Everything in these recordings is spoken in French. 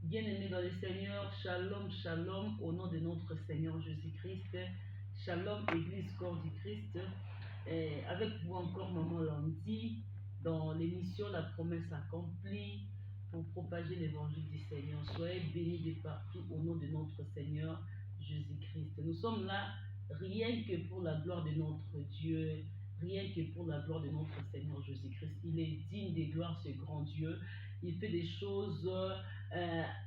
Bien-aimés dans le Seigneur, shalom, shalom, au nom de notre Seigneur Jésus-Christ. Shalom, Église Corps du Christ. Et avec vous encore, Maman Landy, dans l'émission La promesse accomplie, pour propager l'évangile du Seigneur. Soyez bénis de partout au nom de notre Seigneur Jésus-Christ. Nous sommes là rien que pour la gloire de notre Dieu, rien que pour la gloire de notre Seigneur Jésus-Christ. Il est digne de gloire, ce grand Dieu. Il fait des choses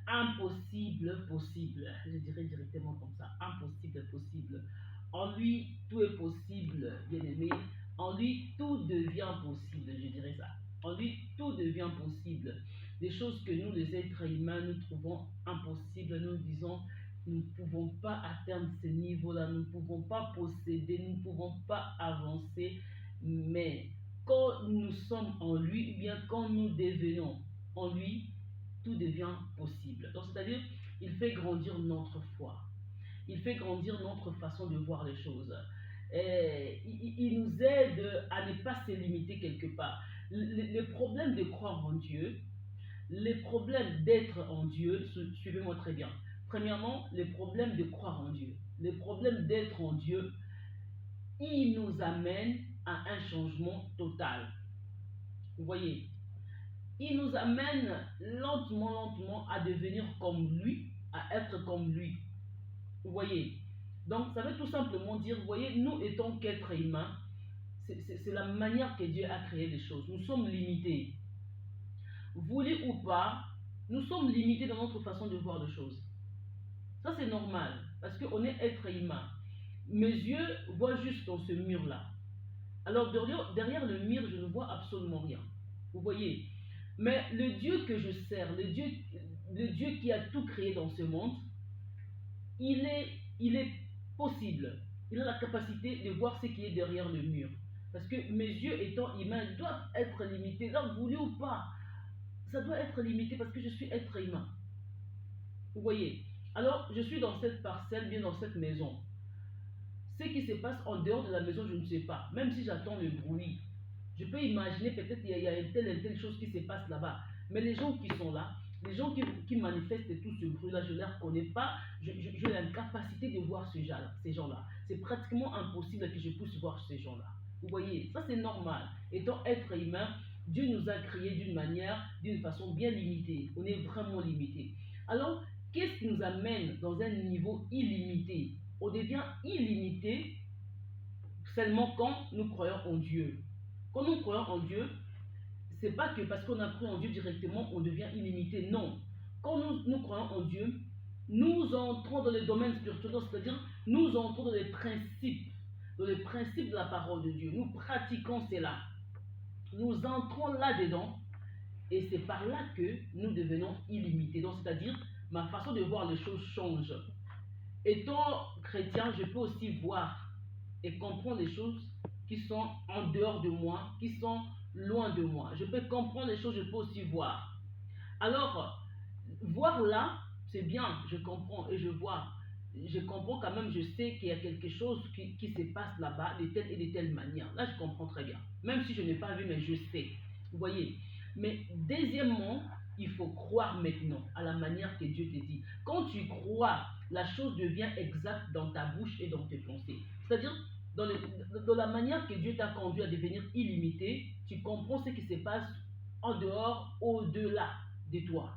impossibles possibles. Je dirais directement comme ça, impossible possible. En lui, tout est possible, bien-aimé. En lui, tout devient possible, je dirais ça. En lui, tout devient possible. Des choses que nous, les êtres humains, nous trouvons impossibles, nous disons, nous ne pouvons pas atteindre ce niveau-là, nous ne pouvons pas posséder, nous ne pouvons pas avancer. Mais quand nous sommes en lui, ou bien quand nous devenons en lui, tout devient possible. Donc, c'est-à-dire, il fait grandir notre foi. Il fait grandir notre façon de voir les choses. Et il nous aide à ne pas se limiter quelque part. Les problèmes de croire en Dieu, les problèmes d'être en Dieu, suivez-moi très bien. Premièrement, les problèmes de croire en Dieu. Les problèmes d'être en Dieu, ils nous amènent à un changement total. Vous voyez, il nous amène lentement à devenir comme lui, à être comme lui. Vous voyez? Donc, ça veut tout simplement dire, vous voyez, nous étant qu'êtres humains, c'est la manière que Dieu a créé les choses. Nous sommes limités. Voulez ou pas, nous sommes limités dans notre façon de voir les choses. Ça, c'est normal, parce qu'on est être humain. Mes yeux voient juste dans ce mur-là. Alors, derrière le mur, je ne vois absolument rien. Vous voyez? Mais le Dieu que je sers, le Dieu qui a tout créé dans ce monde, il est possible. Il a la capacité de voir ce qui est derrière le mur. Parce que mes yeux étant humains doivent être limités. Là, voulu ou pas, ça doit être limité parce que je suis être humain. Vous voyez? Alors, je suis dans cette parcelle, bien dans cette maison. Ce qui se passe en dehors de la maison, je ne sais pas. Même si j'attends le bruit, je peux imaginer peut-être qu'il y a une telle chose qui se passe là-bas. Mais les gens qui sont là, les gens qui manifestent tout ce bruit-là, je ne les reconnais pas. J'ai l'incapacité de voir ces gens-là. C'est pratiquement impossible que je puisse voir ces gens-là. Vous voyez, ça c'est normal. Étant être humain, Dieu nous a créés d'une façon bien limitée. On est vraiment limité. Alors, qu'est-ce qui nous amène dans un niveau illimité? On devient illimité seulement quand nous croyons en Dieu. Quand nous croyons en Dieu, c'est pas que parce qu'on a cru en Dieu directement, on devient illimité. Non. Quand nous croyons en Dieu, nous entrons dans les domaines spirituels, c'est-à-dire nous entrons dans les principes de la parole de Dieu. Nous pratiquons cela. Nous entrons là-dedans et c'est par là que nous devenons illimités. Donc, c'est-à-dire, ma façon de voir les choses change. Étant chrétien, je peux aussi voir et comprendre les choses qui sont en dehors de moi, qui sont loin de moi. Je peux comprendre les choses, je peux aussi voir. Alors, voir là, c'est bien, je comprends et je vois. Je comprends quand même, je sais qu'il y a quelque chose qui se passe là-bas de telle et de telle manière. Là, je comprends très bien. Même si je n'ai pas vu, mais je sais. Vous voyez. Mais deuxièmement, il faut croire maintenant à la manière que Dieu te dit. Quand tu crois, la chose devient exacte dans ta bouche et dans tes pensées. C'est-à-dire, dans la manière que Dieu t'a conduit à devenir illimité, tu comprends ce qui se passe en dehors, au-delà de toi.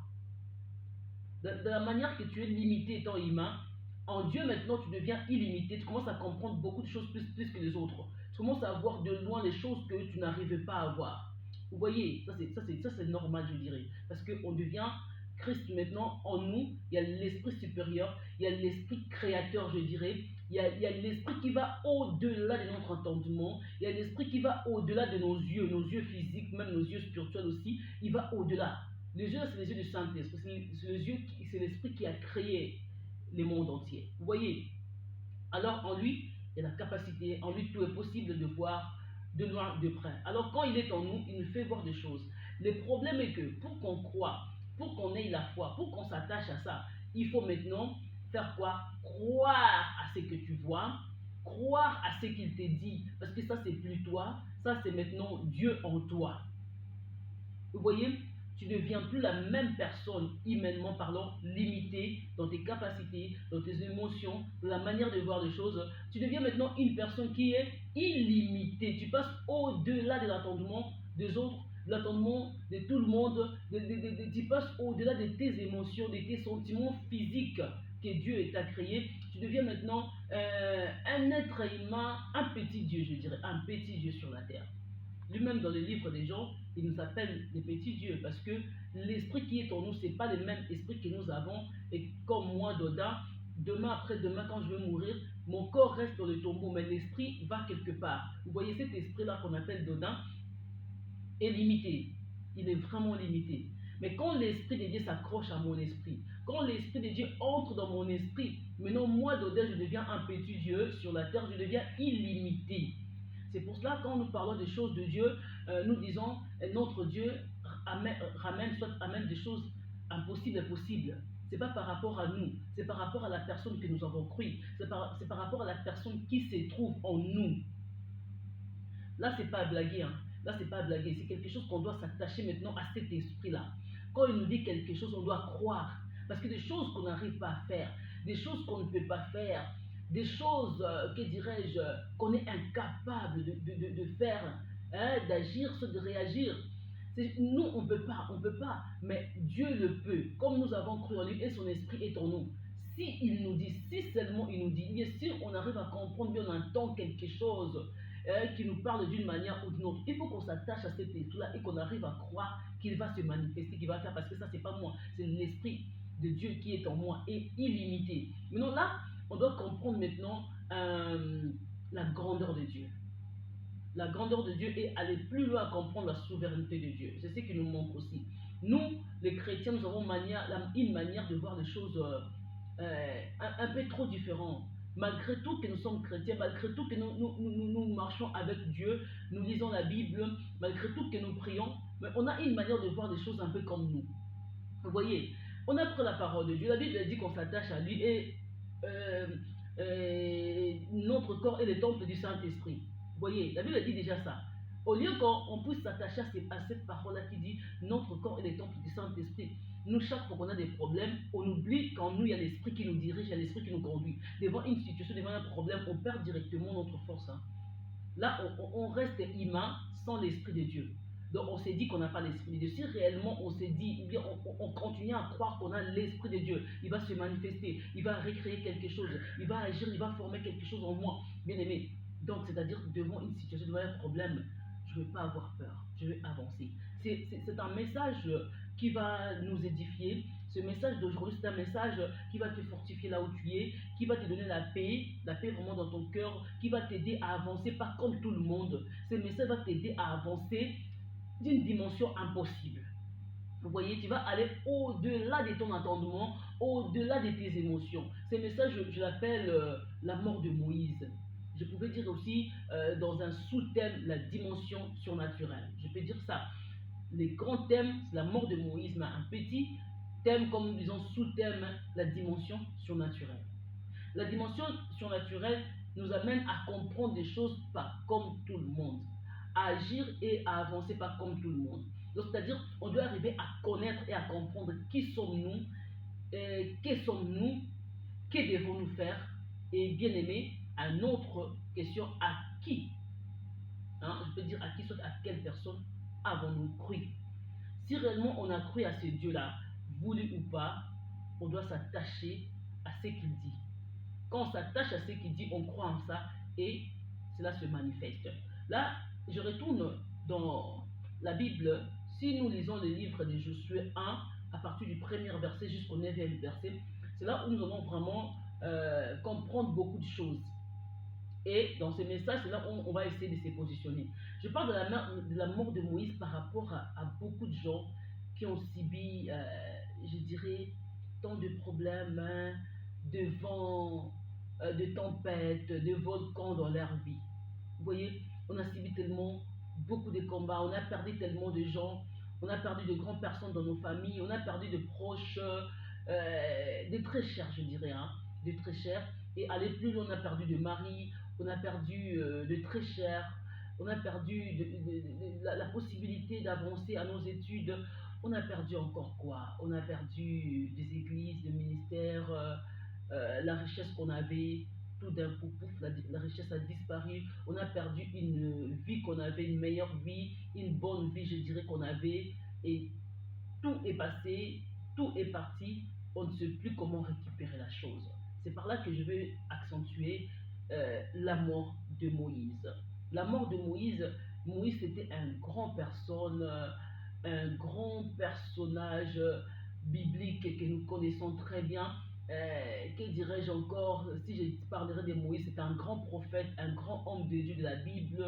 De la manière que tu es limité étant humain, en Dieu maintenant tu deviens illimité, tu commences à comprendre beaucoup de choses plus que les autres. Tu commences à voir de loin les choses que tu n'arrivais pas à voir. Vous voyez, ça c'est normal je dirais. Parce qu'on devient Christ maintenant en nous, il y a l'esprit supérieur, il y a l'esprit créateur je dirais, il y a l'esprit qui va au-delà de notre entendement, il y a l'esprit qui va au-delà de nos yeux physiques, même nos yeux spirituels aussi, il va au-delà. Les yeux, c'est les yeux du Saint-Esprit, c'est l'esprit qui a créé le monde entier. Vous voyez? Alors en lui, il y a la capacité, en lui tout est possible de voir de loin, de près. Alors quand il est en nous, il nous fait voir des choses. Le problème est que pour qu'on croie, pour qu'on ait la foi, pour qu'on s'attache à ça, il faut maintenant faire quoi? Croire à ce que tu vois, croire à ce qu'il te dit. Parce que ça, c'est plus toi, ça, c'est maintenant Dieu en toi. Vous voyez? Tu ne deviens plus la même personne, humainement parlant, limitée dans tes capacités, dans tes émotions, dans la manière de voir les choses. Tu deviens maintenant une personne qui est illimitée. Tu passes au-delà de l'attendement des autres, de l'attendement de tout le monde. Tu passes au-delà de tes émotions, de tes sentiments physiques que Dieu t'a créé. Tu deviens maintenant un être humain, un petit Dieu, je dirais, un petit Dieu sur la terre. Lui-même, dans le livre des gens, il nous appelle les petits dieux parce que l'esprit qui est en nous, ce n'est pas le même esprit que nous avons. Et comme moi, Doda, demain après-demain, quand je vais mourir, mon corps reste dans le tombeau, mais l'esprit va quelque part. Vous voyez, cet esprit-là qu'on appelle Doda est limité. Il est vraiment limité. Mais quand l'esprit de Dieu s'accroche à mon esprit, quand l'esprit de Dieu entre dans mon esprit, maintenant moi, Doda, je deviens un petit Dieu sur la terre, je deviens illimité. C'est pour cela, quand nous parlons des choses de Dieu, nous disons notre Dieu amène des choses impossibles et possibles. Ce n'est pas par rapport à nous, c'est par rapport à la personne que nous avons cru, c'est par rapport à la personne qui se trouve en nous. Là, c'est pas à blaguer, hein. Là, c'est pas à blaguer, c'est quelque chose qu'on doit s'attacher maintenant à cet esprit-là. Quand il nous dit quelque chose, on doit croire. Parce que des choses qu'on n'arrive pas à faire, des choses qu'on ne peut pas faire, des choses, que dirais-je, qu'on est incapable de faire, hein, d'agir, de réagir. Nous, on ne peut pas, mais Dieu le peut. Comme nous avons cru en lui et son esprit est en nous. Si il nous dit, si seulement il nous dit, bien sûr, on arrive à comprendre, bien on entend quelque chose qui nous parle d'une manière ou d'une autre. Il faut qu'on s'attache à cet esprit-là et qu'on arrive à croire qu'il va se manifester, qu'il va faire, parce que ça, c'est pas moi, c'est l'esprit de Dieu qui est en moi et illimité. Maintenant, là, on doit comprendre maintenant la grandeur de Dieu. La grandeur de Dieu et aller plus loin à comprendre la souveraineté de Dieu. C'est ce qui nous manque aussi. Nous, les chrétiens, nous avons une manière de voir les choses un peu trop différente. Malgré tout que nous sommes chrétiens, malgré tout que nous marchons avec Dieu, nous lisons la Bible, malgré tout que nous prions, mais on a une manière de voir les choses un peu comme nous. Vous voyez, on a pris la parole de Dieu. La Bible dit qu'on s'attache à lui et notre corps est le temple du Saint-Esprit. Vous voyez, la Bible dit déjà ça. Au lieu qu'on puisse s'attacher à cette parole-là qui dit notre corps est le temple du Saint-Esprit, nous, chaque fois qu'on a des problèmes, on oublie qu'en nous, il y a l'esprit qui nous dirige, il y a l'esprit qui nous conduit. Devant une situation, devant un problème, on perd directement notre force. Hein. Là, on reste humain sans l'esprit de Dieu. Donc, on s'est dit qu'on n'a pas l'esprit de Dieu. Si réellement on s'est dit, ou bien on continue à croire qu'on a l'esprit de Dieu, il va se manifester, il va recréer quelque chose, il va agir, il va former quelque chose en moi, bien aimé. Donc, c'est-à-dire, devant une situation, devant un problème, je ne vais pas avoir peur, je vais avancer. C'est un message qui va nous édifier. Ce message d'aujourd'hui, c'est un message qui va te fortifier là où tu es, qui va te donner la paix vraiment dans ton cœur, qui va t'aider à avancer, pas comme tout le monde. Ce message va t'aider à avancer d'une dimension impossible. Vous voyez, tu vas aller au-delà de ton entendement, au-delà de tes émotions. Ce message, je l'appelle la mort de Moïse. Je pouvais dire aussi dans un sous-thème la dimension surnaturelle. Je peux dire ça. Les grands thèmes, c'est la mort de Moïse, mais un petit thème, comme nous disons, sous-thème, la dimension surnaturelle. La dimension surnaturelle nous amène à comprendre des choses pas comme tout le monde, à agir et à avancer pas comme tout le monde. C'est-à-dire, on doit arriver à connaître et à comprendre qui sommes-nous, que devons-nous faire, et bien aimé, à notre question, à qui, hein, je peux dire à qui, soit à quelle personne avons-nous cru. Si réellement on a cru à ce Dieu-là, voulu ou pas, on doit s'attacher à ce qu'il dit. Quand on s'attache à ce qu'il dit, on croit en ça et cela se manifeste. Là, je retourne dans la Bible. Si nous lisons le livre de Josué 1, à partir du premier verset jusqu'au 9e verset, c'est là où nous allons vraiment comprendre beaucoup de choses. Et dans ce message, c'est là où on va essayer de se positionner. Je parle de la mort de Moïse par rapport à beaucoup de gens qui ont subi, je dirais, tant de problèmes, hein, de vents, de tempêtes, de volcans dans leur vie. Vous voyez, on a subi tellement, beaucoup de combats, on a perdu tellement de gens, on a perdu de grandes personnes dans nos familles, on a perdu de proches, de très chers, je dirais, hein, de très chers. Et aller plus loin, on a perdu de mari, on a perdu de très chers, on a perdu la possibilité d'avancer à nos études, On a perdu encore quoi? On a perdu des églises, des ministères, la richesse qu'on avait, tout d'un coup, pouf, la richesse a disparu. On a perdu une vie qu'on avait, une meilleure vie, une bonne vie, je dirais, qu'on avait. Et tout est passé, tout est parti. On ne sait plus comment récupérer la chose. C'est par là que je veux accentuer la mort de Moïse. La mort de Moïse, Moïse c'était un grand personne, un grand personnage biblique que nous connaissons très bien. Que dirais-je encore, si je parlerais de Moïse, c'est un grand prophète, un grand homme de Dieu de la Bible.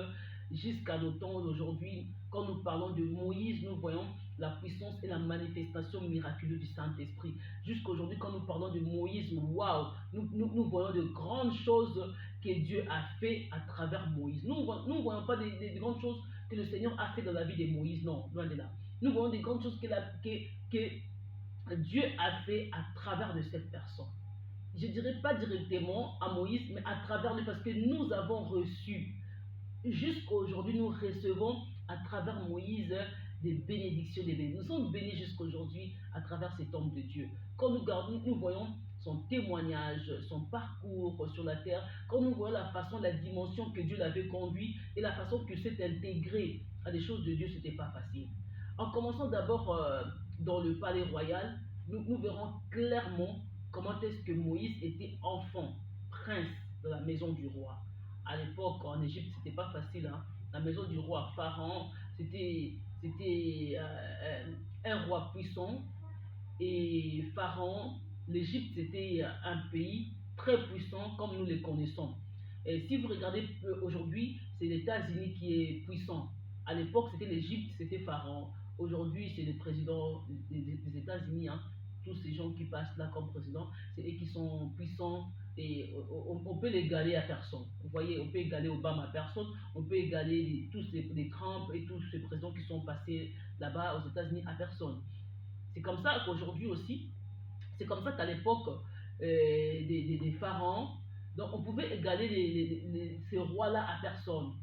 Jusqu'à nos temps d'aujourd'hui, quand nous parlons de Moïse, nous voyons la puissance et la manifestation miraculeuse du Saint-Esprit. Jusqu'aujourd'hui, quand nous parlons de Moïse, waouh, nous voyons de grandes choses que Dieu a fait à travers Moïse. Nous ne voyons pas des grandes choses que le Seigneur a fait dans la vie de Moïse, non, loin de là. Nous voyons des grandes choses que Dieu a fait à travers de cette personne. Je ne dirais pas directement à Moïse, mais à travers lui, parce que nous avons reçu. Jusqu'à aujourd'hui, nous recevons à travers Moïse des bénédictions, des bénédictions. Nous sommes bénis jusqu'à aujourd'hui à travers cet homme de Dieu. Quand nous voyons son témoignage, son parcours sur la terre, quand nous voyons la façon, la dimension que Dieu l'avait conduit et la façon qu'il s'est intégré à des choses de Dieu, ce n'était pas facile. En commençant d'abord dans le palais royal, nous verrons clairement comment est-ce que Moïse était enfant, prince de la maison du roi. À l'époque, en Égypte, c'était pas facile. Hein. La maison du roi Pharaon, c'était un roi puissant. Et Pharaon, l'Égypte, c'était un pays très puissant comme nous le connaissons. Et si vous regardez aujourd'hui, c'est les États-Unis qui est puissant. À l'époque, c'était l'Égypte, c'était Pharaon. Aujourd'hui, c'est le président des États-Unis. Hein. Tous ces gens qui passent là comme président, c'est eux qui sont puissants et on peut l'égaler à personne. Vous voyez, on peut égaler Obama à personne, on peut égaler tous les Trump et tous ces présidents qui sont passés là-bas aux États-Unis à personne. C'est comme ça qu'aujourd'hui aussi, c'est comme ça qu'à l'époque des pharaons, donc on pouvait égaler ces rois-là à personne.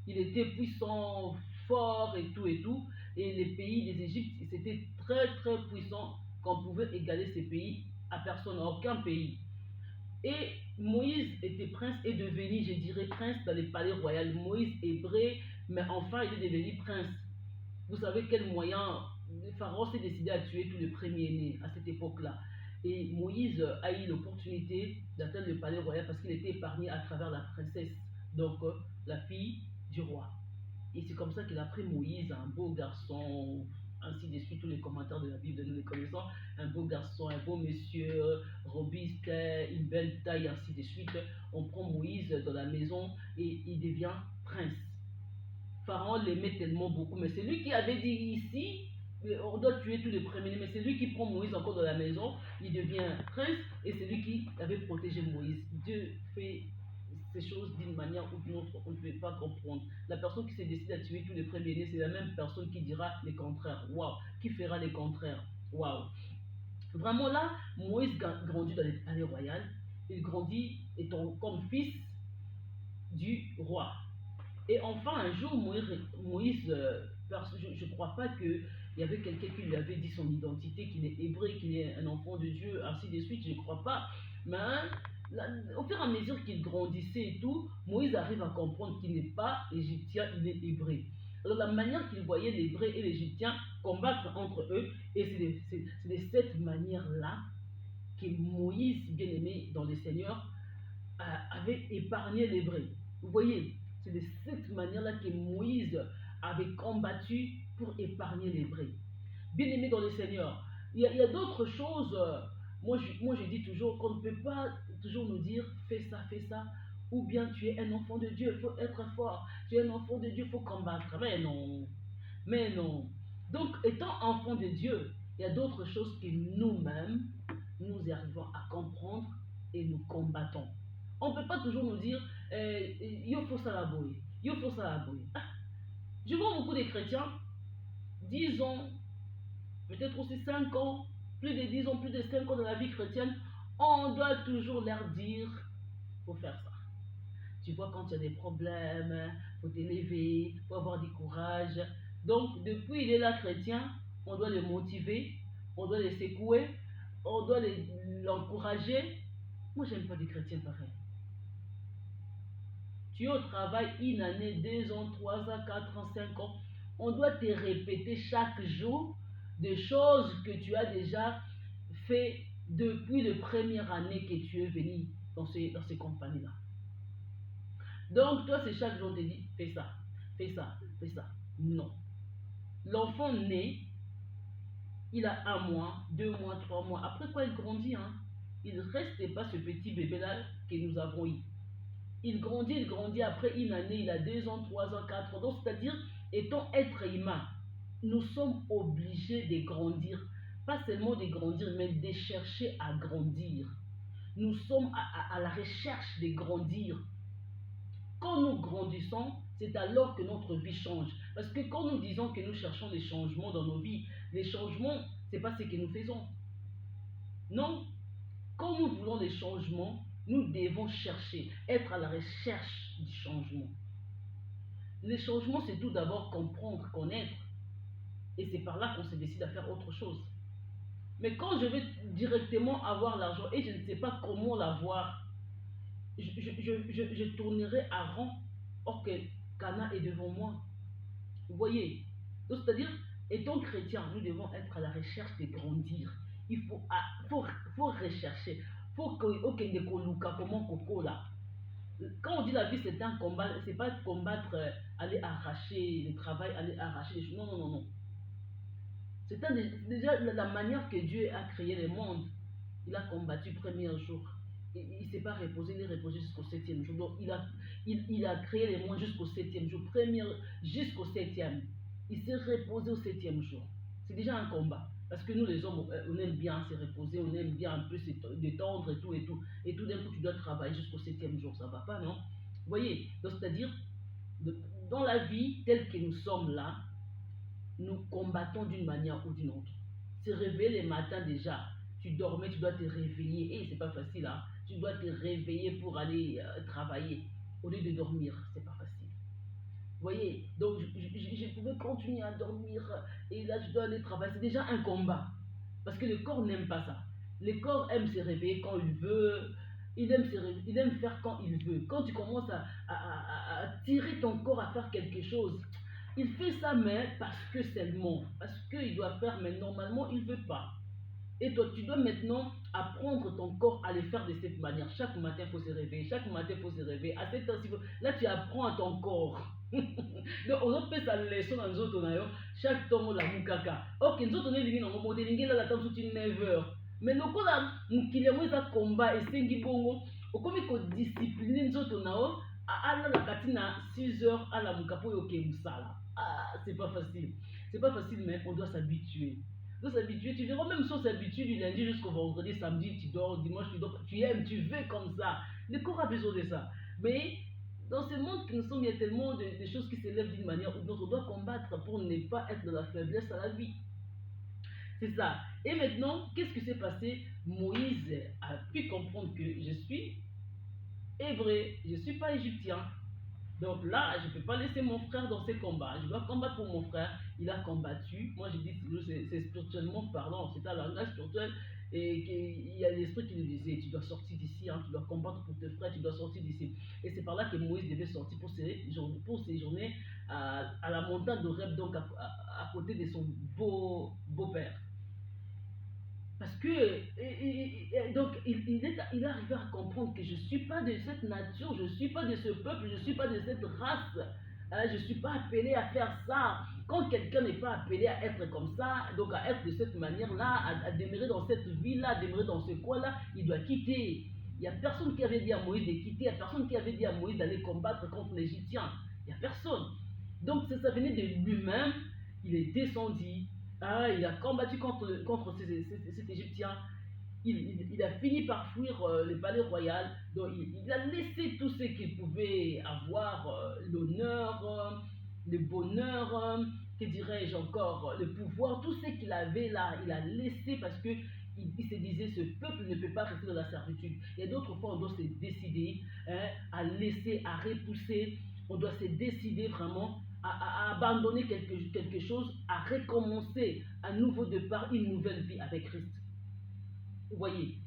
Il était puissant, fort et tout. Et les pays des Égyptes, c'était très très puissant qu'on pouvait égaler ces pays à personne, à aucun pays. Et Moïse était prince et devenu, je dirais, prince dans les palais royaux. Moïse hébreu, mais enfin il est devenu prince. Vous savez quel moyen le Pharaon s'est décidé à tuer tous les premiers-nés à cette époque-là. Et Moïse a eu l'opportunité d'atteindre le palais royal parce qu'il était épargné à travers la princesse, donc la fille du roi. Et c'est comme ça qu'il a pris Moïse, un beau garçon, ainsi de suite, tous les commentaires de la Bible, nous les connaissons, un beau garçon, un beau monsieur, robuste, une belle taille, ainsi de suite. On prend Moïse dans la maison et il devient prince. Pharaon l'aimait tellement beaucoup, mais c'est lui qui avait dit ici, on doit tuer tous les premiers, mais c'est lui qui prend Moïse encore dans la maison, il devient prince, et c'est lui qui avait protégé Moïse. Dieu fait ces choses d'une manière ou d'une autre, on ne peut pas comprendre. La personne qui s'est décidée à tuer tous les premiers-nés, c'est la même personne qui dira les contraires. Waouh, qui fera les contraires. Waouh. Vraiment là, Moïse grandit dans les palais royaux, il grandit étant comme fils du roi. Et enfin, un jour, Moïse je ne crois pas qu'il y avait quelqu'un qui lui avait dit son identité, qu'il est hébreu, qu'il est un enfant de Dieu, ainsi de suite, je ne crois pas. Mais au fur et à mesure qu'il grandissait et tout, Moïse arrive à comprendre qu'il n'est pas égyptien, il est hébreu. Alors la manière qu'il voyait l'hébreu et l'égyptien combattre entre eux, et c'est de cette manière-là que Moïse, bien aimé dans le Seigneur, avait épargné l'hébreu. Vous voyez, c'est de cette manière-là que Moïse avait combattu pour épargner l'hébreu. Bien aimé dans le Seigneur, il y a d'autres choses. Moi, je dis toujours qu'on ne peut pas toujours nous dire fais ça, ou bien tu es un enfant de Dieu, il faut être fort. Tu es un enfant de Dieu, il faut combattre. Mais non, mais non. Donc, étant enfant de Dieu, il y a d'autres choses que nous-mêmes, nous arrivons à comprendre et nous combattons. On ne peut pas toujours nous dire il faut ça la boue, il faut ça la boue. Ah, je vois beaucoup de chrétiens, 10 ans, peut-être aussi 5 ans, plus de 10 ans, plus de 5 ans dans la vie chrétienne, on doit toujours leur dire faut faire ça. Tu vois, quand tu as des problèmes, il faut t'élever, il faut avoir du courage. Donc, depuis il est là chrétien, on doit les motiver, on doit les secouer, on doit l'encourager. Moi, j'aime pas des chrétiens pareils. Tu es au travail une année, 2 ans, 3 ans, 4 ans, 5 ans. On doit te répéter chaque jour des choses que tu as déjà fait depuis la première année que tu es venu dans ces compagnies-là. Donc, toi, c'est chaque jour, on te dit, fais ça, fais ça, fais ça. Non. L'enfant naît, il a 1 mois, 2 mois, 3 mois. Après quoi, il grandit. Hein? Il ne reste pas ce petit bébé-là que nous avons eu. Il grandit. Après une année, il a 2 ans, 3 ans, 4 ans. Donc, c'est-à-dire, étant être humain, nous sommes obligés de grandir. Pas seulement de grandir, mais de chercher à grandir. Nous sommes à la recherche de grandir. Quand nous grandissons, c'est alors que notre vie change. Parce que quand nous disons que nous cherchons des changements dans nos vies, les changements, ce n'est pas ce que nous faisons. Non. Quand nous voulons des changements, nous devons chercher, être à la recherche du changement. Les changements, c'est tout d'abord comprendre, connaître. Et c'est par là qu'on se décide à faire autre chose. Mais quand je vais directement avoir l'argent et je ne sais pas comment l'avoir, je tournerai à rond. Or que Cana est devant moi. Vous voyez? Donc, c'est-à-dire, étant chrétien, nous devons être à la recherche de grandir. Il faut rechercher. Il faut que comment coco là. Quand on dit la vie c'est un combat, c'est pas combattre, aller arracher le travail, aller arracher les choses. Non, non, non, non. C'est déjà la manière que Dieu a créé le monde. Il a combattu le premier jour. Il ne s'est pas reposé, il est reposé jusqu'au 7e jour. Donc il a créé les mondes jusqu'au 7e jour. Jusqu'au 7e. Il s'est reposé au 7e jour. C'est déjà un combat. Parce que nous les hommes, on aime bien se reposer, on aime bien un peu se détendre et tout et tout. Et tout d'un coup, tu dois travailler jusqu'au 7e jour. Ça ne va pas, non? Vous voyez? Donc c'est-à-dire, dans la vie telle que nous sommes là, nous combattons d'une manière ou d'une autre. Se réveiller le matin déjà, tu dormais, tu dois te réveiller. Et c'est pas facile, hein? Tu dois te réveiller pour aller travailler au lieu de dormir. C'est pas facile. Vous voyez? Donc je pouvais continuer à dormir et là je dois aller travailler. C'est déjà un combat. Parce que le corps n'aime pas ça. Le corps aime se réveiller quand il veut. Il aime faire quand il veut. Quand tu commences à tirer ton corps à faire quelque chose, il fait ça, mais parce que seulement. Parce qu'il doit faire, mais normalement, il ne veut pas. Et toi, tu dois maintenant apprendre ton corps à le faire de cette manière. Chaque matin, il faut se réveiller. Chaque matin, il faut se réveiller. À cette heure, là, tu apprends à ton corps. Donc, on a fait sa leçon dans les autres. Chaque temps, on la moukaka. Ok, nous autres, on est liés dans le mode. On la temps toute 9 h. Mais nous, quand on a combat et 5 bongo, on a discipliné nous autres. À la katina 6 h à la moukapo yoke musala. Ah, c'est pas facile. C'est pas facile, mais on doit s'habituer. On doit s'habituer. Tu verras, même si on s'habitue du lundi jusqu'au vendredi, samedi, tu dors, dimanche, tu dors, tu aimes, tu veux comme ça. Le corps a besoin de ça. Mais dans ce monde que nous sommes, il y a tellement de choses qui s'élèvent d'une manière ou d'une autre. On doit combattre pour ne pas être dans la faiblesse à la vie. C'est ça. Et maintenant, qu'est-ce qui s'est passé? Moïse a pu comprendre que je suis hébreu, je ne suis pas égyptien. Donc là, je ne peux pas laisser mon frère dans ces combats. Je dois combattre pour mon frère. Il a combattu. Moi, je dis c'est spirituellement parlant. C'est un langage spirituel. Et qu'il y a l'esprit qui nous disait, tu dois sortir d'ici, hein, tu dois combattre pour tes frères, tu dois sortir d'ici. Et c'est par là que Moïse devait sortir pour séjourner à la montagne d'Horeb, donc à côté de son beau-père. Parce que, donc, il est arrivé à comprendre que je ne suis pas de cette nature, je ne suis pas de ce peuple, je ne suis pas de cette race. Je ne suis pas appelé à faire ça. Quand quelqu'un n'est pas appelé à être comme ça, donc à être de cette manière-là, à demeurer dans cette vie-là, à demeurer dans ce coin-là, il doit quitter. Il n'y a personne qui avait dit à Moïse de quitter, il n'y a personne qui avait dit à Moïse d'aller combattre contre l'Égyptien. Il n'y a personne. Donc ça venait de lui-même, il est descendu. Il a combattu contre cet Égyptien. Il a fini par fuir le palais royal. Donc il a laissé tout ce qu'il pouvait avoir, l'honneur, le bonheur, que dirais-je encore, le pouvoir, tout ce qu'il avait là, il a laissé parce que il se disait ce peuple ne peut pas rester dans la servitude. Et d'autres fois, on doit se décider à laisser, à repousser. On doit se décider vraiment à abandonner quelque chose, à recommencer un nouveau départ, une nouvelle vie avec Christ. Vous voyez,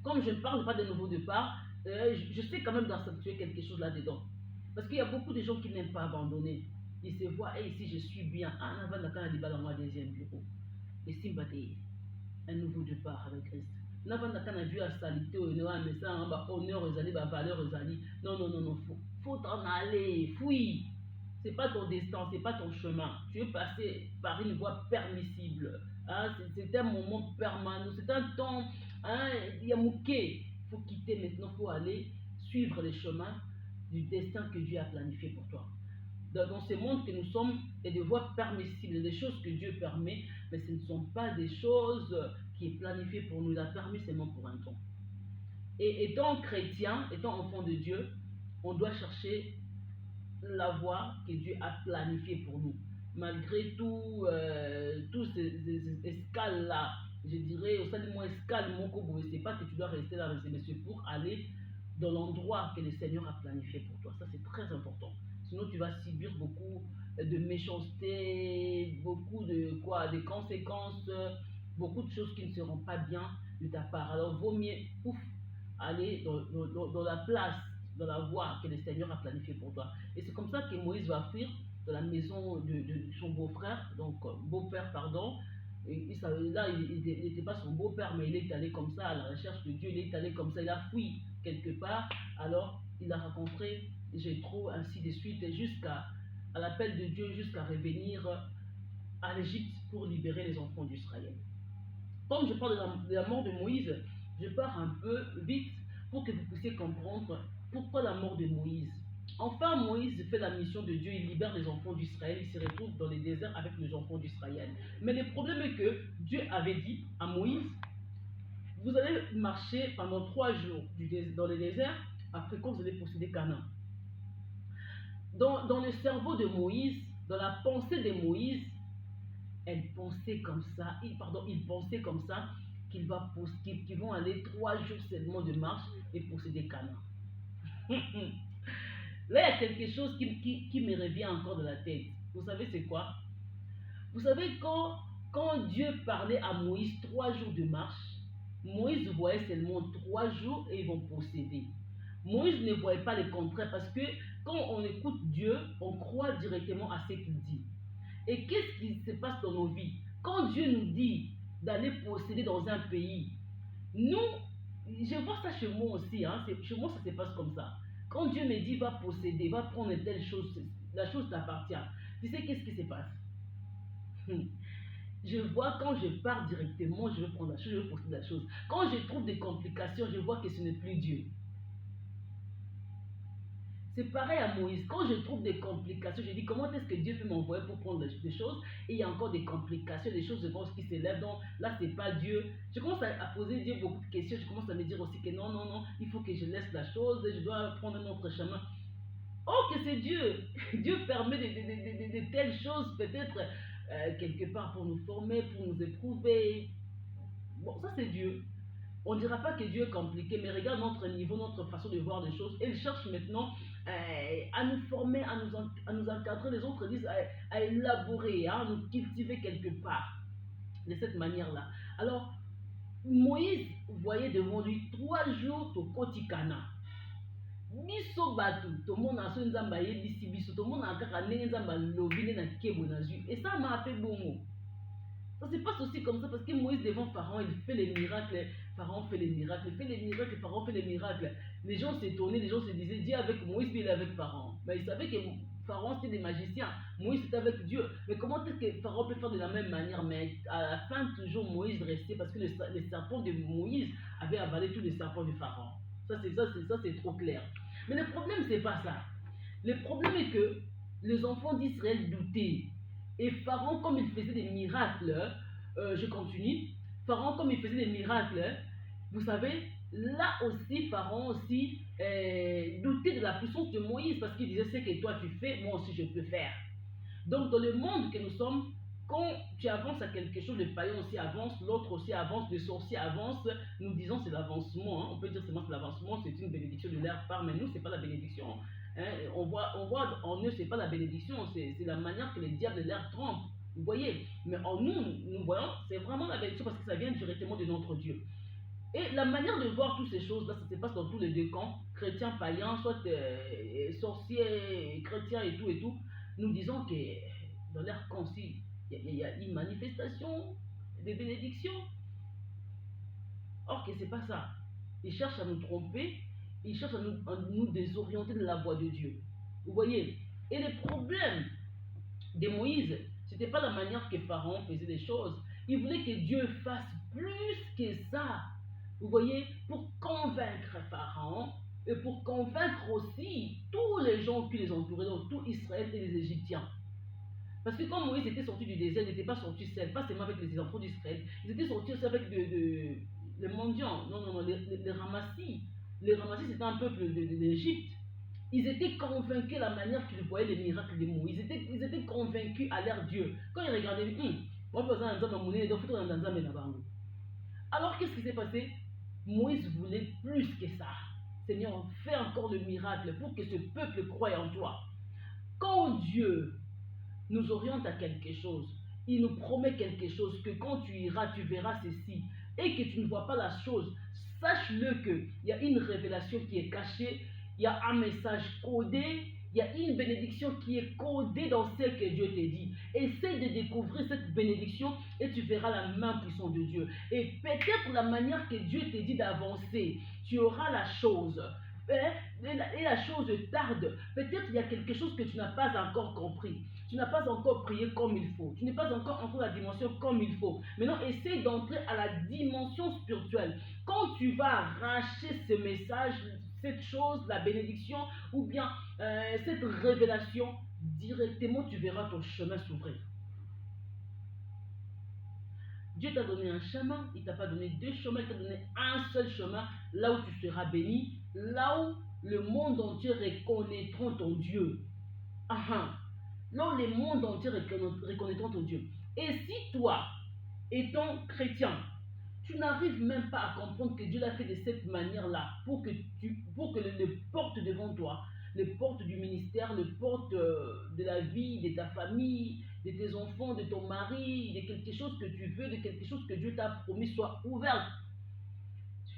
comme je ne parle pas de nouveau départ, je sais quand même d'accentuer quelque chose là-dedans. Parce qu'il y a beaucoup de gens qui n'aiment pas abandonner. Ils se voient, et ici je suis bien, avant de dans mon deuxième bureau. Et si un nouveau départ avec Christ. N'avant n'a vu à salité, mais ça, honneur aux alliés, valeur aux alliés. Non, non, non, non, faut t'en aller, fouille. C'est pas ton destin, c'est pas ton chemin. Tu es passé par une voie permissible. Hein? C'est un moment permanent, c'est un temps. Hein? Il y a mouqué. Il faut quitter maintenant, il faut aller suivre les chemins du destin que Dieu a planifié pour toi. Dans ce monde que nous sommes, il y a des voies permissibles, des choses que Dieu permet, mais ce ne sont pas des choses qui est planifiées pour nous. Il a permis seulement pour un temps. Et étant chrétien, étant enfant de Dieu, on doit chercher la voie que Dieu a planifiée pour nous. Malgré tout, tous ces escales-là, je dirais, au sein de mon escale, c'est pas que tu dois rester là, mais c'est pour aller dans l'endroit que le Seigneur a planifié pour toi. Ça, c'est très important. Sinon, tu vas subir beaucoup de méchanceté, beaucoup de des conséquences, beaucoup de choses qui ne seront pas bien de ta part. Alors, vaut mieux aller dans la place, dans la voie que le Seigneur a planifiée pour toi. Et c'est comme ça que Moïse va fuir de la maison de son beau-frère, donc beau-père, pardon. Et là, il n'était pas son beau-père, mais il est allé comme ça à la recherche de Dieu. Il est allé comme ça, il a fui quelque part. Alors, il a rencontré Jéthro, ainsi de suite, jusqu'à l'appel de Dieu, jusqu'à revenir à l'Égypte pour libérer les enfants d'Israël. Comme je parle de la mort de Moïse, je pars un peu vite pour que vous puissiez comprendre pourquoi la mort de Moïse. Enfin, Moïse fait la mission de Dieu, il libère les enfants d'Israël, il se retrouve dans les déserts avec les enfants d'Israël. Mais le problème est que Dieu avait dit à Moïse, vous allez marcher pendant 3 jours dans les déserts, après quoi vous allez posséder Canaan. Dans le cerveau de Moïse, dans la pensée de Moïse, il pensait comme ça qu'ils vont aller 3 jours seulement de marche et posséder Canaan. Là, il y a quelque chose qui me revient encore de la tête. Vous savez c'est quoi? Vous savez quand Dieu parlait à Moïse 3 jours de marche, Moïse voyait seulement 3 jours et ils vont posséder. Moïse ne voyait pas le contraire parce que quand on écoute Dieu, on croit directement à ce qu'il dit. Et qu'est-ce qui se passe dans nos vies? Quand Dieu nous dit d'aller posséder dans un pays, nous, je vois ça chez moi aussi, hein, chez moi ça se passe comme ça. Quand Dieu me dit va posséder, va prendre telle chose, la chose t'appartient. Tu sais qu'est-ce qui se passe? Je vois quand je pars directement, je veux prendre la chose, je veux posséder la chose. Quand je trouve des complications, je vois que ce n'est plus Dieu. C'est pareil à Moïse. Quand je trouve des complications, je dis comment est-ce que Dieu peut m'envoyer pour prendre des choses et il y a encore des complications, des choses qui s'élèvent. Donc là, c'est pas Dieu. Je commence à poser Dieu beaucoup de questions. Je commence à me dire aussi que non, non, non, il faut que je laisse la chose, je dois prendre un autre chemin. Oh, que c'est Dieu. Dieu permet de telles choses, peut-être quelque part pour nous former, pour nous éprouver. Bon, ça c'est Dieu. On ne dira pas que Dieu est compliqué, mais regarde notre niveau, notre façon de voir les choses. Il cherche maintenant à nous former, à nous encadrer. Les autres disent à élaborer, à nous cultiver quelque part. De cette manière-là. Alors, Moïse voyait devant lui 3 jours au Kotikana. Biso batu, tout le monde a son nzamba yebisi biso, tout le monde a kaka ndenge nzamba lobine na kebo na zui. Et ça m'a fait bon mot. Ça se passe aussi comme ça parce que Moïse devant Pharaon, il fait les miracles, Pharaon fait les miracles, il fait les miracles, Pharaon fait les miracles. Les gens s'étonnaient, les gens se disaient, Dieu avec Moïse, puis il est avec Pharaon. Mais ils savaient que Pharaon c'était des magiciens, Moïse c'était avec Dieu. Mais comment est-ce que Pharaon peut faire de la même manière? Mais à la fin, toujours Moïse restait parce que les serpents de Moïse avaient avalé tous les serpents de Pharaon. Ça c'est trop clair. Mais le problème c'est pas ça. Le problème est que les enfants d'Israël doutaient. Et Pharaon, comme il faisait des miracles, je continue, Pharaon, comme il faisait des miracles, vous savez, là aussi, Pharaon aussi doutait de la puissance de Moïse parce qu'il disait, ce que toi tu fais, moi aussi je peux faire. Donc dans le monde que nous sommes, quand tu avances à quelque chose, le païen aussi avance, l'autre aussi avance, le sorcier avance, nous disons c'est l'avancement, hein. On peut dire seulement c'est l'avancement, c'est une bénédiction de leur part, mais nous c'est pas la bénédiction. Hein, on voit en eux, c'est pas la bénédiction, c'est la manière que les diables leur trompent. Vous voyez? Mais en nous, nous voyons, c'est vraiment la bénédiction parce que ça vient directement de notre Dieu. Et la manière de voir toutes ces choses-là, ça se passe dans tous les deux camps, chrétiens, païens, soit sorciers, chrétiens et tout. Nous disons que dans leur concile, il y a une manifestation de bénédiction. Or que c'est pas ça. Ils cherchent à nous tromper, ils cherchent à nous désorienter de la voie de Dieu. Vous voyez? Et le problème de Moïse, c'était pas la manière que Pharaon faisait les choses. Il voulait que Dieu fasse plus que ça. Vous voyez, pour convaincre Pharaon et pour convaincre aussi tous les gens qui les entouraient, donc tout Israël et les Égyptiens. Parce que quand Moïse était sorti du désert, il n'était pas sorti seul, pas seulement avec les enfants d'Israël, ils étaient sortis aussi avec les mendiants, non, les ramassis. Les ramassis, c'était un peuple d'Égypte. Ils étaient convaincus de la manière qu'ils voyaient les miracles de Moïse. Ils étaient convaincus à leur Dieu. Quand ils regardaient, alors qu'est-ce qui s'est passé? Moïse voulait plus que ça. Seigneur, fais encore le miracle pour que ce peuple croie en toi. Quand Dieu nous oriente à quelque chose, il nous promet quelque chose, que quand tu iras, tu verras ceci, et que tu ne vois pas la chose, sache-le qu'il y a une révélation qui est cachée, il y a un message codé, il y a une bénédiction qui est codée dans ce que Dieu t'a dit. Essaye de découvrir cette bénédiction et tu verras la main puissante de Dieu. Et peut-être la manière que Dieu t'a dit d'avancer, tu auras la chose. Et la chose tarde. Peut-être il y a quelque chose que tu n'as pas encore compris. Tu n'as pas encore prié comme il faut. Tu n'es pas encore entré la dimension comme il faut. Maintenant, essaye d'entrer à la dimension spirituelle. Quand tu vas arracher ce message, cette chose, la bénédiction, ou bien cette révélation, directement tu verras ton chemin s'ouvrir. Dieu t'a donné un chemin, il ne t'a pas donné deux chemins, il t'a donné un seul chemin, là où tu seras béni, là où le monde entier reconnaîtra ton Dieu. Là où le monde entier reconnaîtra ton Dieu. Et si toi, étant chrétien, tu n'arrives même pas à comprendre que Dieu l'a fait de cette manière-là pour que les portes devant toi, les portes du ministère, les portes de la vie, de ta famille, de tes enfants, de ton mari, de quelque chose que tu veux, de quelque chose que Dieu t'a promis soit ouvertes.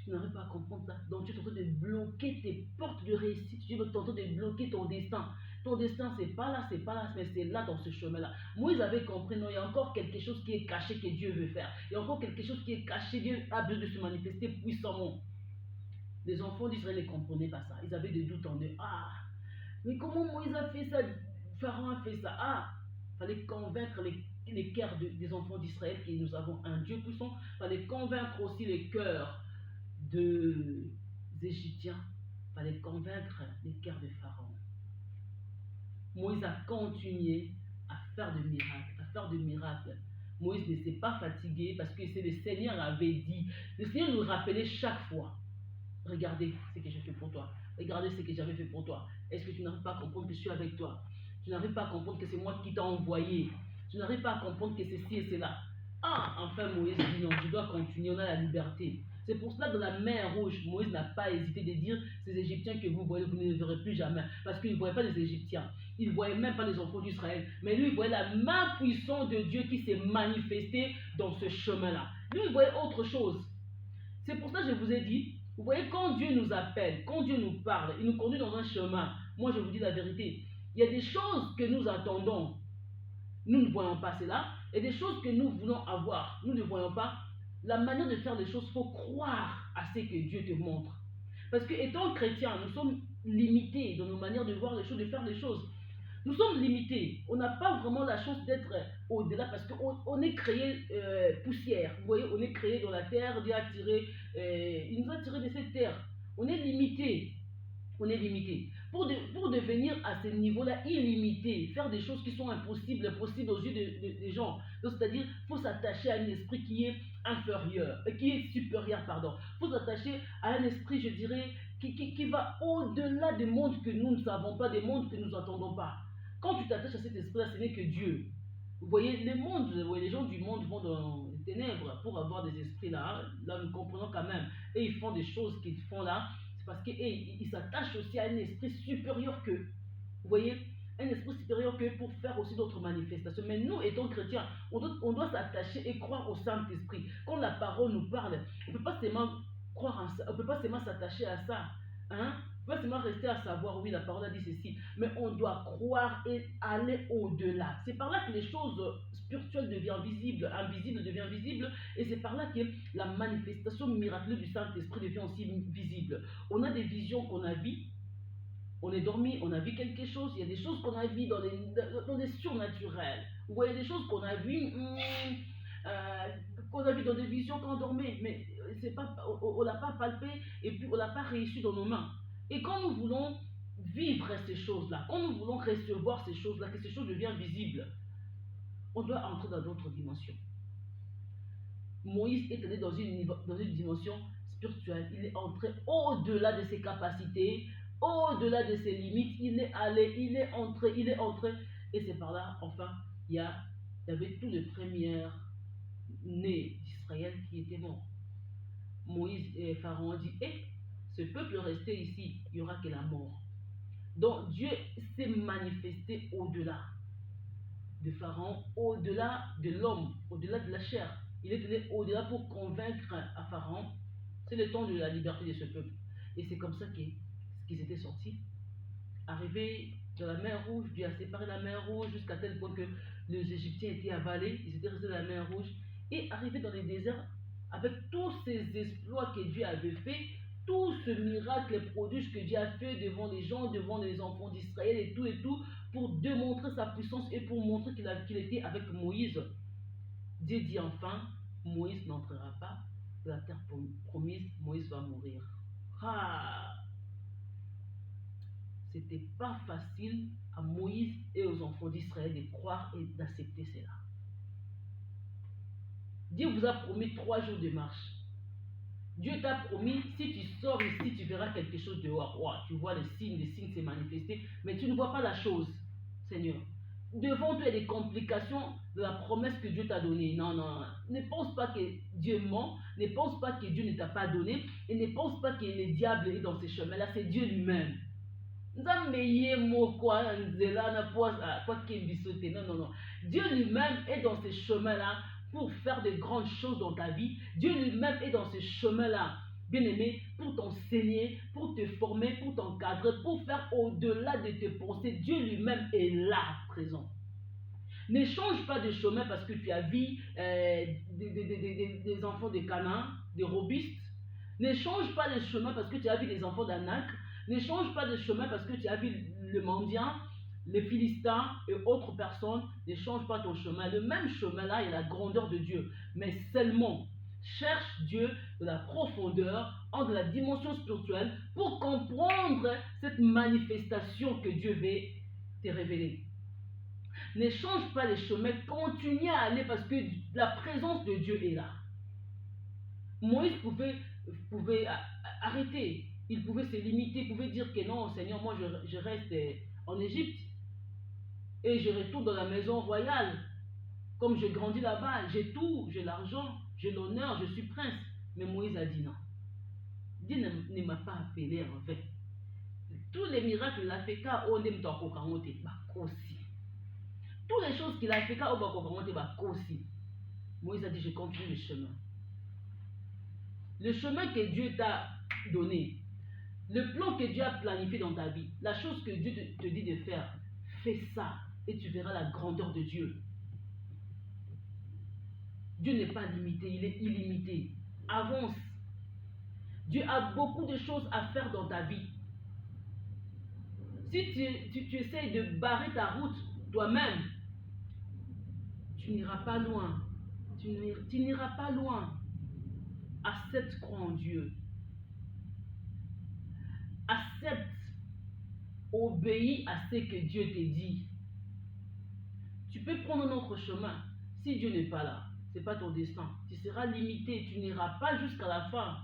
Tu n'arrives pas à comprendre ça. Donc tu es en train de bloquer tes portes de réussite. Tu es en train de bloquer ton destin. Ton destin, c'est pas là, mais c'est là dans ce chemin-là. Moïse avait compris, non, il y a encore quelque chose qui est caché que Dieu veut faire. Il y a encore quelque chose qui est caché, Dieu a besoin de se manifester puissamment. Les enfants d'Israël ne comprenaient pas ça. Ils avaient des doutes en eux. Mais comment Moïse a fait ça? Pharaon a fait ça. Il fallait convaincre les cœurs des enfants d'Israël que nous avons un Dieu puissant. Il fallait convaincre aussi les cœurs des Égyptiens. Il fallait convaincre les cœurs de Pharaon. Moïse a continué à faire des miracles, Moïse ne s'est pas fatigué parce que c'est le Seigneur avait dit. Le Seigneur nous rappelait chaque fois. Regardez ce que j'ai fait pour toi. Regardez ce que j'avais fait pour toi. Est-ce que tu n'arrives pas à comprendre que je suis avec toi? Tu n'arrives pas à comprendre que c'est moi qui t'ai envoyé? Tu n'arrives pas à comprendre que ceci et cela? Enfin Moïse dit non, je dois continuer, on a la liberté. C'est pour cela que dans la mer Rouge, Moïse n'a pas hésité de dire ces Égyptiens que vous voyez, vous ne les verrez plus jamais. Parce qu'il ne voyait pas les Égyptiens. Il ne voyait même pas les enfants d'Israël. Mais lui, il voyait la main puissante de Dieu qui s'est manifestée dans ce chemin-là. Lui, il voyait autre chose. C'est pour ça que je vous ai dit, vous voyez, quand Dieu nous appelle, quand Dieu nous parle, il nous conduit dans un chemin. Moi, je vous dis la vérité. Il y a des choses que nous attendons. Nous ne voyons pas cela. Et des choses que nous voulons avoir. Nous ne voyons pas. La manière de faire les choses, il faut croire à ce que Dieu te montre. Parce que étant chrétien, nous sommes limités dans nos manières de voir les choses, de faire les choses. Nous sommes limités. On n'a pas vraiment la chance d'être au-delà parce qu'on est créé poussière. Vous voyez, on est créé dans la terre. Dieu a tiré, il nous a tiré de cette terre. On est limité. On est limité. Pour devenir à ce niveau-là illimité, faire des choses qui sont impossibles aux yeux des gens. C'est-à-dire, il faut s'attacher à un esprit qui est inférieur, qui est supérieur, pardon. Il faut s'attacher à un esprit, je dirais, qui va au-delà des mondes que nous ne savons pas, des mondes que nous n'entendons pas. Quand tu t'attaches à cet esprit-là, ce n'est que Dieu. Vous voyez, les gens du monde vont dans les ténèbres pour avoir des esprits là. Là, nous comprenons quand même. Et ils font des choses qu'ils font là. parce que il s'attache aussi à un esprit supérieur qu'eux. Vous voyez, un esprit supérieur qu'eux pour faire aussi d'autres manifestations. Mais nous, étant chrétiens, on doit s'attacher et croire au Saint-Esprit. Quand la parole nous parle, on ne peut pas seulement croire en ça, on ne peut pas seulement s'attacher à ça. Hein? On ne peut pas seulement rester à savoir, oui, la parole a dit ceci, mais on doit croire et aller au-delà. C'est par là que les choses spirituelles deviennent visibles, invisibles deviennent visibles, et c'est par là que la manifestation miraculeuse du Saint-Esprit devient aussi visible. On a des visions qu'on a vues, on est dormi, on a vu quelque chose, il y a des choses qu'on a vues dans les surnaturels. Vous voyez des choses qu'on a vues, qu'on a vues dans des visions quand on dormait, mais c'est pas, on l'a pas palpé et puis on l'a pas réussi dans nos mains. Et quand nous voulons vivre ces choses-là, quand nous voulons recevoir ces choses-là, que ces choses deviennent visibles, on doit entrer dans d'autres dimensions. Moïse est allé dans une dimension spirituelle. Il est entré au-delà de ses capacités, au-delà de ses limites. Il est allé, il est entré. Et c'est par là, enfin, il y avait tous les premiers nés d'Israël qui étaient morts. Moïse et Pharaon ont dit, ce peuple resté ici, il n'y aura que la mort. Donc Dieu s'est manifesté au-delà de Pharaon, au-delà de l'homme, au-delà de la chair. Il est allé au-delà pour convaincre à Pharaon, c'est le temps de la liberté de ce peuple. Et c'est comme ça qu'ils étaient sortis. Arrivés dans la mer Rouge, Dieu a séparé la mer Rouge jusqu'à tel point que les Égyptiens étaient avalés, ils étaient restés dans la mer Rouge. Et arrivés dans les déserts, avec tous ces exploits que Dieu avait fait, tout ce miracle et prodige que Dieu a fait devant les gens, devant les enfants d'Israël et tout, pour démontrer sa puissance et pour montrer qu'il était avec Moïse. Dieu dit enfin, Moïse n'entrera pas dans la terre promise, Moïse va mourir. C'était pas facile à Moïse et aux enfants d'Israël de croire et d'accepter cela. Dieu vous a promis 3 jours de marche. Dieu t'a promis, si tu sors ici, tu verras quelque chose dehors. Wow, tu vois les signes se manifester, mais tu ne vois pas la chose, Seigneur. Devant toi, il y a des complications de la promesse que Dieu t'a donnée. Non. Ne pense pas que Dieu ment, ne pense pas que Dieu ne t'a pas donné, et ne pense pas que le diable est dans ces chemins-là, c'est Dieu lui-même. Non. Dieu lui-même est dans ces chemins-là pour faire de grandes choses dans ta vie. Dieu lui-même est dans ces chemins-là, bien-aimé, pour t'enseigner, pour te former, pour t'encadrer, pour faire au-delà de tes pensées. Dieu lui-même est là, présent. Ne change pas de chemin parce que tu as vu des enfants de Canaan, des robistes. Ne change pas de chemin parce que tu as vu des enfants d'Anak. Ne change pas de chemin parce que tu as vu le mendiant, les Philistins et autres personnes. Ne change pas ton chemin. Le même chemin-là est la grandeur de Dieu. Mais seulement, cherche Dieu de la profondeur, de la dimension spirituelle, pour comprendre cette manifestation que Dieu veut te révéler. Ne change pas les chemins, continue à aller parce que la présence de Dieu est là. Moïse pouvait arrêter, il pouvait se limiter, il pouvait dire que non, Seigneur, moi je reste en Égypte et je retourne dans la maison royale. Comme je grandis là-bas, j'ai tout, j'ai l'argent, j'ai l'honneur, je suis prince. Mais Moïse a dit non. Dieu ne m'a pas appelé en vain. Tous les miracles qu'il a fait, aussi. Toutes les choses qu'il a fait, aussi. Moïse a dit, je continue le chemin. Le chemin que Dieu t'a donné, le plan que Dieu a planifié dans ta vie, la chose que Dieu te dit de faire, fais ça et tu verras la grandeur de Dieu. Dieu n'est pas limité, il est illimité. Avance. Dieu a beaucoup de choses à faire dans ta vie. Si tu essayes de barrer ta route toi-même, tu n'iras pas loin. Tu n'iras pas loin. Accepte, crois en Dieu. Accepte, obéis à ce que Dieu te dit. Tu peux prendre un autre chemin. Si Dieu n'est pas là, ce n'est pas ton destin. Tu seras limité, tu n'iras pas jusqu'à la fin.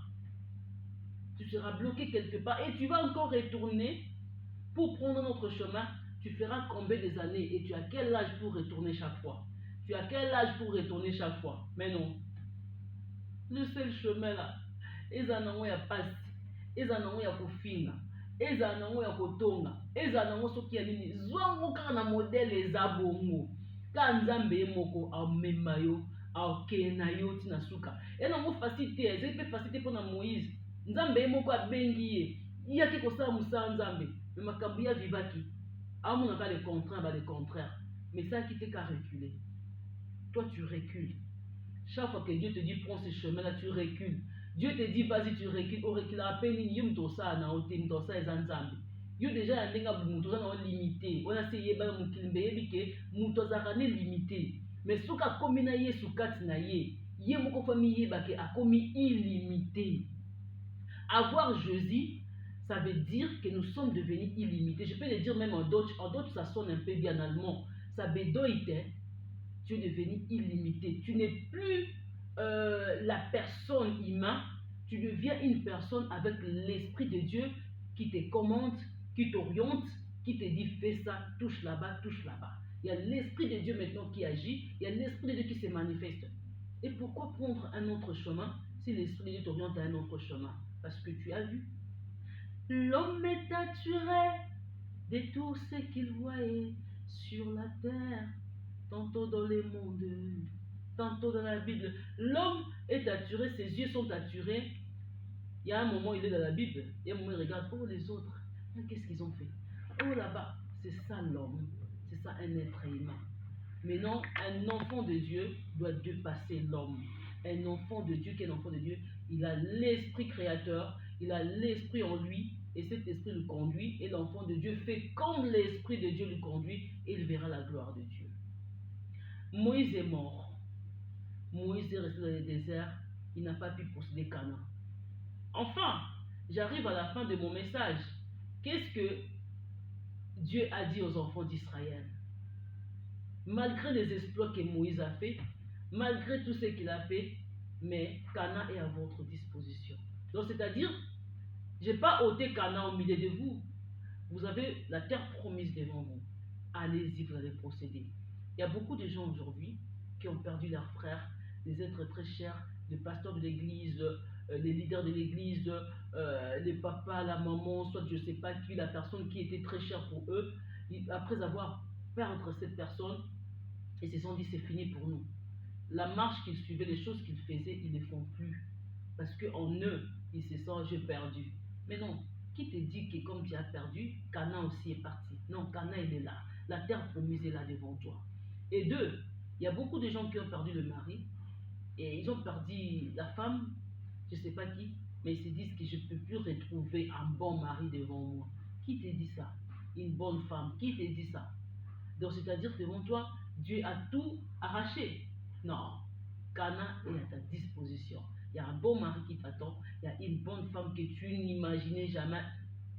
Tu seras bloqué quelque part et tu vas encore retourner pour prendre un autre chemin. Tu feras combien des années et tu as quel âge pour retourner chaque fois? Tu as quel âge pour retourner chaque fois? Mais non. Le seul chemin là, ils en ont pas. ezala nango ya kofinga, ezala nango ya kotonga, ezala nango soki ya nini, zwango kaka na modele eza bongo. Ka nzambe ye moko amema yo, akeye na yo ntina suka. E nango facilité, ezali mpe facilité mpona Moïse. Nzambe ye moko abengi ye, ye ake kosala mosala nzambe, me makambo ye avivaki. Amonaka le contraire. Mais ça qui t'est qu'à reculer. Toi, tu recules. Chaque fois que Dieu te dit prends ce chemin-là, tu recules. Dieu te dit vas-y, tu recules. On recule à peine. Yum tosa na otem tosa ezanzambe. Yo déjà ya ndenga mutoza na limité. On a essayé ba mukilimbe yebike mutoza kana limité. Mais soka komi na Yesu kati na ye. Ye moko famille yebake a komi illimité. Avoir Jésus, ça veut dire que nous sommes devenus illimités. Je peux le dire même en Deutsch. En Deutsch, ça sonne un peu bien en allemand. Ça bedeutet, tu es devenu illimité. Tu n'es plus la personne humaine. Tu deviens une personne avec l'Esprit de Dieu qui te commande, qui t'oriente, qui te dit fais ça, touche là-bas, touche là-bas. Il y a l'Esprit de Dieu maintenant qui agit. Il y a l'Esprit de Dieu qui se manifeste. Et pourquoi prendre un autre chemin si l'Esprit de Dieu t'oriente à un autre chemin? Parce que tu as vu. L'homme est attiré de tout ce qu'il voyait sur la terre, tantôt dans les mondes, tantôt dans la Bible. L'homme est attiré, ses yeux sont attirés. Il y a un moment, il est dans la Bible, et un moment, il regarde, oh les autres, qu'est-ce qu'ils ont fait? Oh là-bas, c'est ça l'homme, c'est ça un être humain. Mais non, un enfant de Dieu doit dépasser l'homme. Un enfant de Dieu qui est un enfant de Dieu, il a l'esprit créateur, il a l'esprit en lui, et cet esprit le conduit, et l'enfant de Dieu fait comme l'esprit de Dieu le conduit, et il verra la gloire de Dieu. Moïse est mort. Moïse est resté dans le désert, il n'a pas pu posséder Canaan. Enfin, j'arrive à la fin de mon message. Qu'est-ce que Dieu a dit aux enfants d'Israël? Malgré les exploits que Moïse a fait, malgré tout ce qu'il a fait, mais Canaan est à votre disposition. Donc c'est-à-dire, je n'ai pas ôté Canaan au milieu de vous. Vous avez la terre promise devant vous. Allez-y, vous allez procéder. Il y a beaucoup de gens aujourd'hui qui ont perdu leurs frères, des êtres très chers, les pasteurs de l'église, les leaders de l'église, les papas, la maman, soit je ne sais pas qui, la personne qui était très chère pour eux. Après avoir perdu cette personne, ils se sont dit c'est fini pour nous. La marche qu'ils suivaient, les choses qu'ils faisaient, ils ne les font plus. Parce qu'en eux, ils se sentent j'ai perdu. Mais non, qui te dit que comme tu as perdu, Canaan aussi est parti? Non, Canaan il est là. La terre promise est là devant toi. Et deux, il y a beaucoup de gens qui ont perdu le mari et ils ont perdu la femme, je ne sais pas qui, mais ils se disent que je ne peux plus retrouver un bon mari devant moi. Qui te dit ça? Une bonne femme, qui te dit ça? Donc c'est-à-dire devant toi, Dieu a tout arraché. Non, Canaan est à ta disposition. Il y a un bon mari qui t'attend, il y a une bonne femme que tu n'imaginais jamais.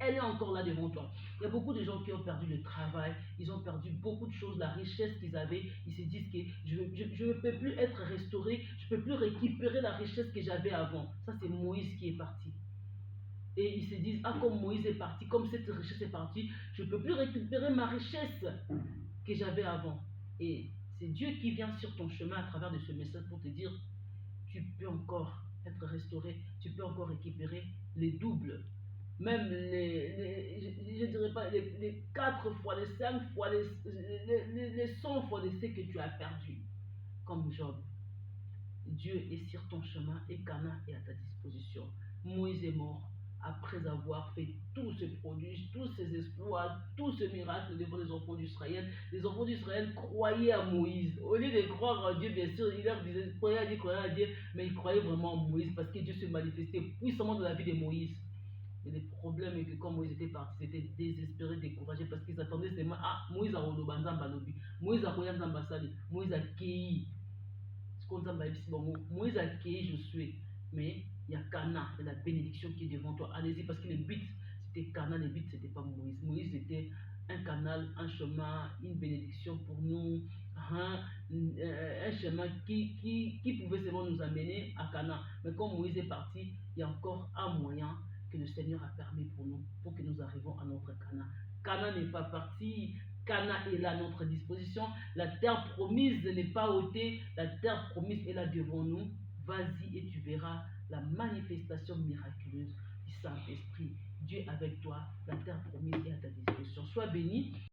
Elle est encore là devant toi. Il y a beaucoup de gens qui ont perdu le travail, ils ont perdu beaucoup de choses, la richesse qu'ils avaient. Ils se disent que je ne peux plus être restauré, je ne peux plus récupérer la richesse que j'avais avant. Ça, c'est Moïse qui est parti. Et ils se disent, ah, comme Moïse est parti, comme cette richesse est partie, je ne peux plus récupérer ma richesse que j'avais avant. Et c'est Dieu qui vient sur ton chemin à travers de ce message pour te dire, tu peux encore être restauré, tu peux encore récupérer les doubles. Même je ne dirais pas les 4 fois, les 5 fois, les 100 fois de ce que tu as perdu. Comme Job. Dieu est sur ton chemin et Canaan est à ta disposition. Moïse est mort après avoir fait tous ces prodiges, tous ces exploits, tous ces miracles devant les enfants d'Israël. Les enfants d'Israël croyaient à Moïse. Au lieu de croire à Dieu, bien sûr, ils leur disaient croyez à Dieu, mais ils croyaient vraiment en Moïse parce que Dieu se manifestait puissamment dans la vie de Moïse. Et le problème est que quand Moïse était parti, ils étaient désespérés, découragés parce qu'ils attendaient seulement ah, Moïse a Roloba Nzamba Lobi, Moïse a Koya Nzamba Sali, Moïse a Kei. Moïse a Kei, je suis. Mais il y a Canaan, il y a la bénédiction qui est devant toi. Allez-y parce que le but c'était Canaan, le but c'était pas Moïse. Moïse était un canal, un chemin, une bénédiction pour nous, un chemin qui pouvait seulement nous amener à Canaan. Mais quand Moïse est parti, il y a encore un moyen que le Seigneur a permis pour nous, pour que nous arrivions à notre Canaan. Canaan n'est pas parti, Canaan est là à notre disposition. La terre promise n'est pas ôtée, la terre promise est là devant nous. Vas-y et tu verras la manifestation miraculeuse du Saint-Esprit. Dieu avec toi, la terre promise est à ta disposition. Sois béni.